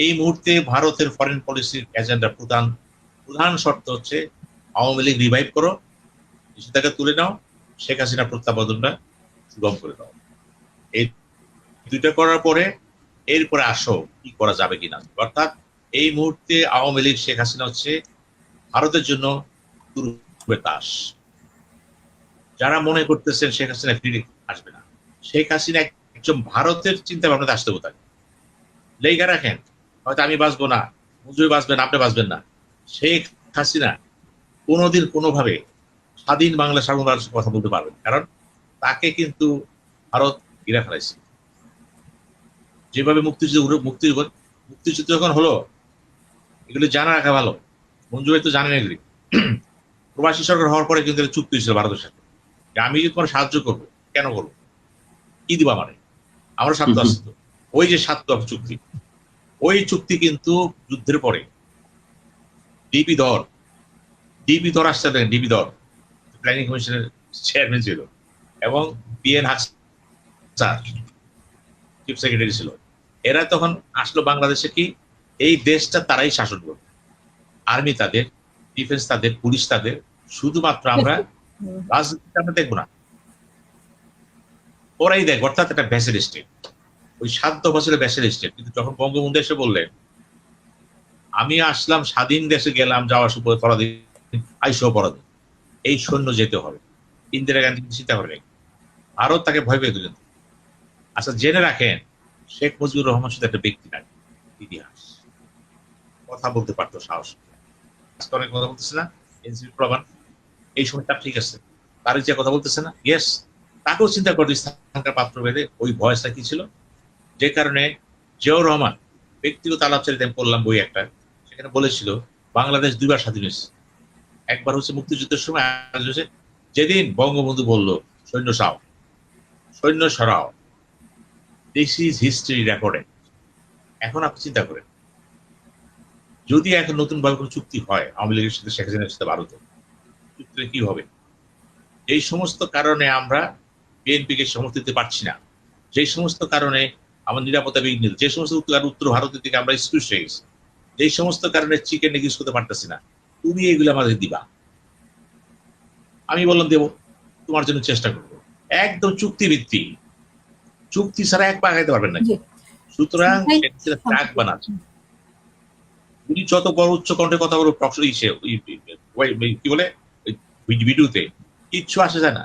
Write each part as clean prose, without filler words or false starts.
এই মুহূর্তে ভারতের ফরেন পলিসির এজেন্ডা প্রধান প্রধান শর্ত হচ্ছে আওয়ামী লীগ রিভাইভ করো, সেটাকে তুলে নাও, শেখ হাসিনা প্রত্যাবর্তনটা সুগম করে দাও। এই দুইটা করার পরে এরপরে আসো কি করা যাবে কিনা। অর্থাৎ এই মুহূর্তে আওয়ামী লীগ শেখ হাসিনা হচ্ছে ভারতের জন্য দুর্গের তাস। যারা মনে করতেছেন শেখ হাসিনা ফিরে আসবে না, শেখ হাসিনা একজন ভারতের চিন্তা ভাবনাতে আসতে কোথায় লেখা রাখেন, হয়তো আমি বাঁচবো না, মুজিব বাঁচবেন, আপনি বাঁচবেন না, শেখ হাসিনা কোনোদিন কোনোভাবে স্বাধীন বাংলা স্বাধীনতার কথা বলতে পারবেন, কারণ তাকে কিন্তু ভারত গিরা ফেলাইছে। যেভাবে মুক্তিযুদ্ধ যখন হলো, এগুলি জানা রাখা ভালো। মঞ্জু ভাই তো জানেন এগুলি। প্রবাসী সরকার হওয়ার পরে কিন্তু চুক্তি হয়েছিল ভারতের সাথে, যে আমি যদি তোমার সাহায্য করবো, কেন করবো, কি দিবা মানে, আমার স্বার্থ আছে তো। ওই যে 7 দফা চুক্তি, ওই চুক্তি কিন্তু যুদ্ধের পরে ডিবি ধর আসছে, ডিবি ধর প্ল্যানিং কমিশনের চেয়ারম্যান ছিল, এবং বিএন হাসান চিফ সেক্রেটারি ছিল। এরা তখন আসলো বাংলাদেশে, কি এই দেশটা তারাই শাসন করবে, আর্মি তাদের, ডিফেন্স তাদের, পুলিশ তাদের, শুধুমাত্র আমরা রাজনীতি আমরা দেখবো না, ওরাই দেখবো। অর্থাৎ একটা ভ্যাসেল স্টেট, ওই 7 দফা ছিল ভ্যাসেল স্টেট। কিন্তু যখন বঙ্গবন্ধু এসে বললেন আমি আসলাম স্বাধীন দেশে, গেলাম, যাওয়ার সময় পরাধীন, আইসহ পরাধীন, এই সৈন্য যেতে হবে, ইন্দিরা গান্ধী চিন্তা করে ভারত তাকে ভয় পেয়ে দিলেন। আচ্ছা জেনে রাখেন, শেখ মুজিবুর রহমান শুধু একটা ব্যক্তি না, ইতিহাস। কথা বলতে পারতো, সাহস। আজকে অনেক কথা বলতেছে না এনসিপি প্রমাণ, এই সময়টা ঠিক আছে, তার যে কথা বলতেছে না, ইয়েস, তাকেও চিন্তা করতে স্থানকার পাত্র ভেদে ওই ভয়েসটা কি ছিল, যে কারণে জিয়াউর রহমান ব্যক্তিগত আলাপচারিতা আমি পড়লাম বই একটা, সেখানে বলেছিল বাংলাদেশ 2বার স্বাধীন হয়েছে। একবার হচ্ছে মুক্তিযুদ্ধের সময়, যেদিন বঙ্গবন্ধু বলল সৈন্য সাও, সৈন্য সরাও, দিস ইজ হিস্ট্রি রেকর্ডেড। এখন আপনি চিন্তা করেন, যদি এখন নতুন ভাবে কোনো চুক্তি হয় আওয়ামী লীগের সাথে, শেখ হাসিনার সাথে ভারতের, চুক্তিটা কি হবে? এই সমস্ত কারণে আমরা বিএনপিকে সমর্থন দিতে পারছি না, যে সমস্ত কারণে আমার নিরাপত্তা বিঘ্নিত, যে সমস্ত উত্তর ভারতের দিকে আমরা স্কুইজ হয়ে গেছি, যে সমস্ত কারণে চিকেন ইউজ করতে পারতেছি না, তুমি এগুলো আমাদের দিবা। আমি বললাম দেবো, তোমার জন্য চেষ্টা করবো। একদম চুক্তিভিত্তিক, চুক্তি ছাড়া এক পা আগাইতে পারবেন না। সুতরাং ট্রাক বানাচ্ছে, উনি যত বড় উচ্চ কণ্ঠে কথা বলবো, কি বলে ভিডিওতে, কিচ্ছু আসে যায় না।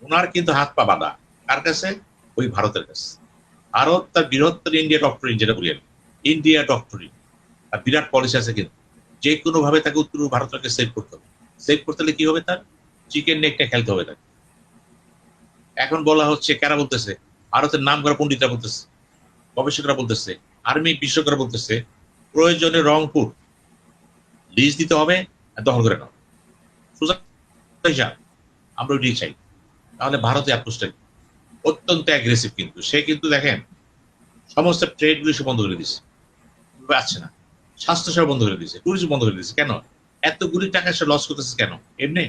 ওনার কিন্তু হাত পা বাঁধা কার কাছে? ওই ভারতের কাছে। ভারত তার বৃহত্তর ইন্ডিয়া ডক্টরিন, যেটা বলি ইন্ডিয়া ডক্টরিন, আর বিরাট পলিসি আছে, কিন্তু যে কোনো ভাবে তাকে উত্তর ভারতকে সেভ করতে হবে। সেভ করতে হলে কি হবে? তার চিকেন নেকটা খেলতে হবে তাকে। এখন বলা হচ্ছে, কারা বলতেছে? ভারতের নাম করা পণ্ডিতরা বলতেছে, গবেষকরা বলতেছে, আর্মি বিশেষজ্ঞরা বলতেছে, প্রয়োজনে রংপুর লিজ দিতে হবে, দখল করে নাও। আমরা ওই চাই। তাহলে ভারতে অ্যাপ্রোচটা অত্যন্ত অ্যাগ্রেসিভ, কিন্তু সে কিন্তু দেখেন সমস্ত ট্রেড গুলো সে বন্ধ করে দিচ্ছে, পাচ্ছে না, স্বাস্থ্যসেবা বন্ধ করে দিচ্ছে, টুরিজম বন্ধ করে দিচ্ছে। কেন এতগুলি টাকা সে লস করতেছে? কেন? এমনি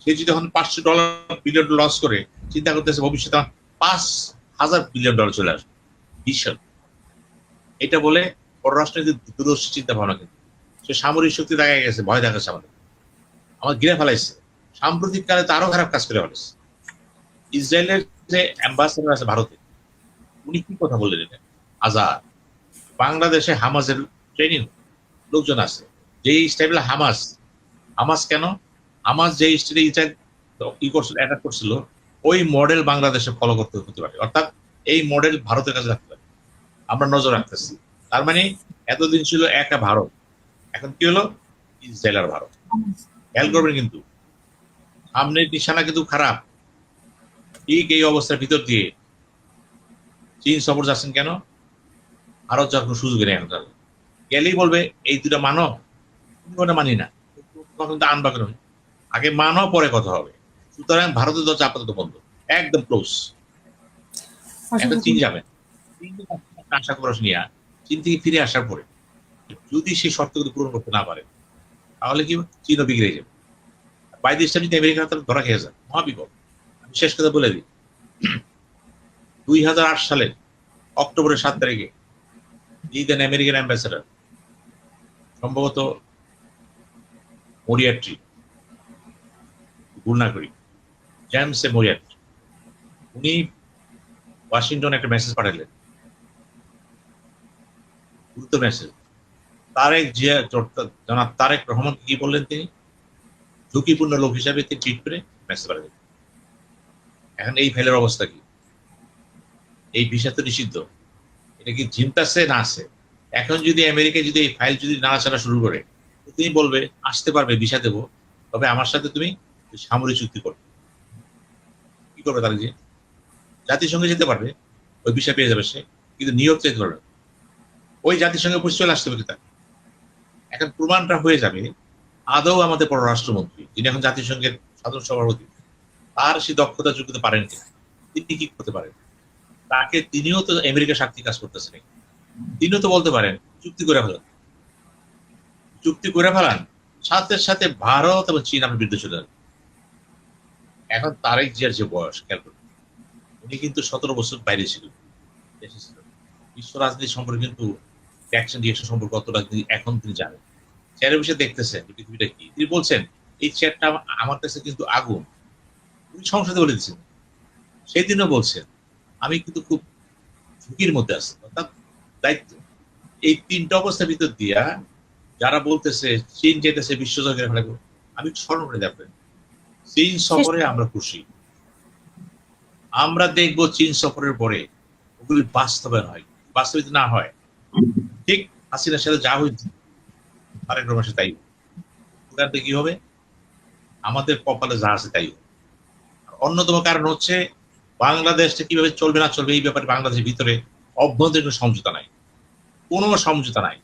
সে যদি এখন $500 বিলিয়ন লস করে, চিন্তা করতেছে ভবিষ্যতে $5,000 বিলিয়ন চলে আসবে বিশাল। এটা বলে পররাষ্ট্রনীতির দূরদর্শী চিন্তা ভাবনা, কিন্তু সে সামরিক শক্তি দেখা গেছে, ভয় দেখাচ্ছে আমার ঘিরে ফেলাইছে। সাম্প্রতিক কালে তো আরো খারাপ কাজ করে ফেলেছে। ইসরায়েলের যে অ্যাম্বাসেডার আছে ভারতে, উনি কি কথা বললেন? এটা আজাদ বাংলাদেশে হামাসের ট্রেনিং লোকজন আছে, যে স্টাইল হামাস। হামাস কেন? হামাস যে স্টাইলে ইসরায়েল অ্যাটাক করছিল, ওই মডেল বাংলাদেশে ফলো করতে হতে পারে। অর্থাৎ এই মডেল ভারতের কাছে রাখতে পারে, আমরা নজর রাখতেছি। তার মানে এতদিন ছিল একা ভারত, এখন কি হলো? ইসরায়েল আর ভারত। খেয়াল করবেন কিন্তু সামনের নিশানা কিন্তু খারাপ। ঠিক এই অবস্থার ভিতর দিয়ে চীন সফর যাচ্ছেন কেন? ভারত যাওয়ার কোনো সুযোগ নেই। এখন গেলেই বলবে এই দুটা মানো, মানি না, কিন্তু আনবা কেন? আগে মানো, পরে কথা হবে। সুতরাং ভারতের দরজা আপাতত বন্ধ, একদম ক্লোজ। এখন চীন যাবেন, আশা করা নিয়ে চীন থেকে ফিরে আসার পরে যদি সেই শর্তগুলো পূরণ করতে না পারে, তাহলে কি চীনও বিগড়ে যাবে। বাই দিস টাইম যদি আমেরিকা ধরা খেয়ে যায়, মহাবিপদ। আমি শেষ কথা বলে দিই, 2008 সালের অক্টোবরের 7 তারিখে দেন আমেরিকান অ্যাম্বাসেডর, সম্ভবত মরিয়ার্টি, ভুল না করি, জেমস এ মরিয়ার্টি, উনি ওয়াশিংটন একটা মেসেজ পাঠালেন, গুরুত্ব মেসেজ। তারেক জিয়া, জনাব তারেক রহমান কি বললেন, তিনি ঝুঁকিপূর্ণ লোক হিসাবে তিনি ট্রিট করে মেসেজ পাঠালেন। এখন এই ফাইলের অবস্থা কি? এই ভিসা তো নিষিদ্ধ, এটা কি জিমতাছে না আছে? এখন যদি আমেরিকা যদি এই ফাইল যদি নাড়াচাড়া শুরু করে, তিনি বলবে আসতে পারবে, ভিসা দেবো, তবে আমার সাথে তুমি সামরিক চুক্তি করবে। কি করবে তারা? যে জাতিসংঘে যেতে পারবে, ওই ভিসা পেয়ে যাবে সে, কিন্তু নিয়োগ চাইতে পারবে, ওই জাতিসংঘে চলে আসতে পারে তার। এখন প্রমাণটা হয়ে যাবে আদৌ আমাদের পররাষ্ট্রমন্ত্রী, যিনি এখন জাতিসংঘের সাধারণ সভাপতি, তার সে দক্ষতা যোগ্যতা পারেন কিনা, তিনি কি করতে পারেন। তাকে, তিনিও তো আমেরিকার স্বার্থে কাজ করতেছেন, তিনিও তো বলতে পারেন চুক্তি করে ফেলান, চুক্তি করে ফেলান, সাথে সাথে ভারত এবং চীন আপনার বিরুদ্ধে চলে যাবে। এখন তারেক জিয়ার যে বয়স, খেয়াল করুন, উনি কিন্তু 17 বছর বাইরে ছিল, বিশ্ব রাজনীতি সম্পর্কে কিন্তু অ্যাকশন রিঅ্যাকশন সম্পর্কে কতটা এখন তিনি জানেন, চেয়ারের বিষয়ে দেখতেছেন পৃথিবীটা কি। তিনি বলছেন এই চেয়ারটা আমার কাছে কিন্তু আগুন, উনি সংসদে বলে দিচ্ছেন, সেদিনও বলছেন আমি কিন্তু খুব ঝুঁকির মধ্যে আছি, অর্থাৎ দায়িত্ব। এই তিনটা অবস্থার ভিতর দিয়া যারা বলতেছে চীন যেতেছে বিশ্বজগের ফেলাবো, আমি স্মরণ করে দেখবেন, চীন সফরে আমরা খুশি, আমরা দেখবো চীন সফরের পরে ওগুলি বাস্তবায়ন হয়, বাস্তবিত না হয় ঠিক হাসিনার সাথে যা হয়েছে তারেক রহমানের সাথে তাই, ওখান থেকে কি হবে, আমাদের কপালে যা আছে তাই। অন্যতম কারণ হচ্ছে বাংলাদেশটা কিভাবে চলবে না চলবে এই ব্যাপারে বাংলাদেশের ভিতরে অভ্যন্তরীণ কোনো সমঝোতা নাই, কোনো সমঝোতা নাই।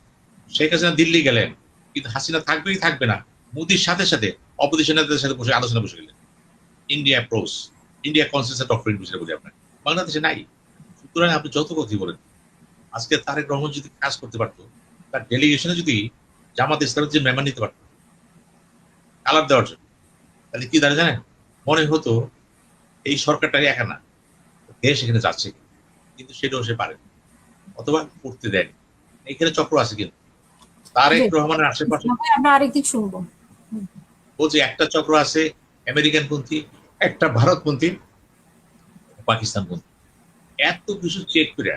শেখ হাসিনা দিল্লি গেলেন, কিন্তু হাসিনা থাকবেই থাকবে না, মোদির সাথে সাথে অপোজিশন নেতাদের সাথে বসে আলোচনা বসে গেলেন, ইন্ডিয়া অ্যাপ্রোচ, ইন্ডিয়া কনসেন্সাস ডক্টরিন বিষয়ে বলি আপনার, বাংলাদেশে নাই। সুতরাং আপনি যত কথাই বলেন, আজকে তারেক রহমান যদি কাজ করতে পারতো, তার ডেলিগেশনে যদি জামাত ইসলামের যে মেম্বার নিতে পারতো কালার দেওয়ার জন্য, তাহলে কি দাঁড়িয়ে জানেন, মনে হতো এই সরকারটা একা না, দেশ এখানে যাচ্ছে, কিন্তু সেটাও সে পারে, অথবা করতে দেয়। এখানে চক্র আছে, কিন্তু তারেক রহমানের আশেপাশে আমরা আরেকদিন শুনবো, বলছে একটা চক্র আছে আমেরিকানপন্থী, একটা ভারতপন্থী, পাকিস্তানপন্থী, এত কিছু চেক করে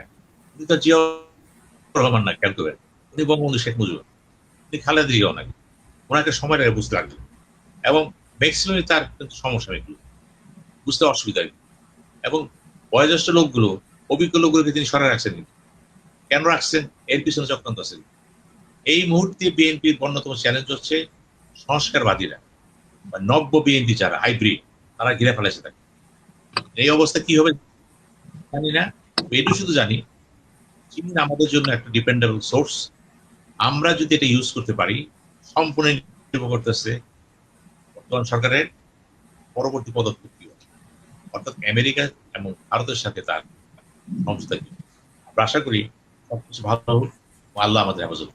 উনি তো জিয়াউর রহমান না, খেয়াল করবেন, উনি বঙ্গবন্ধু শেখ মুজিবুর, উনি খালেদা জিয়াও নাকি, ওনাকে সময় লাগে বুঝতে লাগবে, এবং ম্যাক্সিমাম তার কিন্তু সমস্যা এগুলো বুঝতে অসুবিধা, এবং বয়োজ্যেষ্ঠ লোকগুলো, অভিজ্ঞ লোকগুলোকে তিনি সরাই রাখছেন, কেন রাখছেন, এর পিছনে চক্রান্ত আছে। এই মুহূর্তে বিএনপির অন্যতম চ্যালেঞ্জ হচ্ছে সংস্কারবাদীরা বা নব্য বিএনপি যারা হাইব্রিড, তারা ঘিরে ফেলেছে তাকে। এই অবস্থা কি হবে জানি না, এটু শুধু জানি চীন আমাদের জন্য একটা ডিপেন্ডেবল সোর্স, আমরা যদি এটা ইউজ করতে পারি, সম্পূর্ণ নির্ভর করতেছে বর্তমান সরকারের পরবর্তী পদক্ষেপ কি হবে, অর্থাৎ আমেরিকা এবং ভারতের সাথে তার সমঝোতা কি। আমরা আশা করি সবকিছু ভালো হোক, আল্লাহ আমাদের হেফাজত।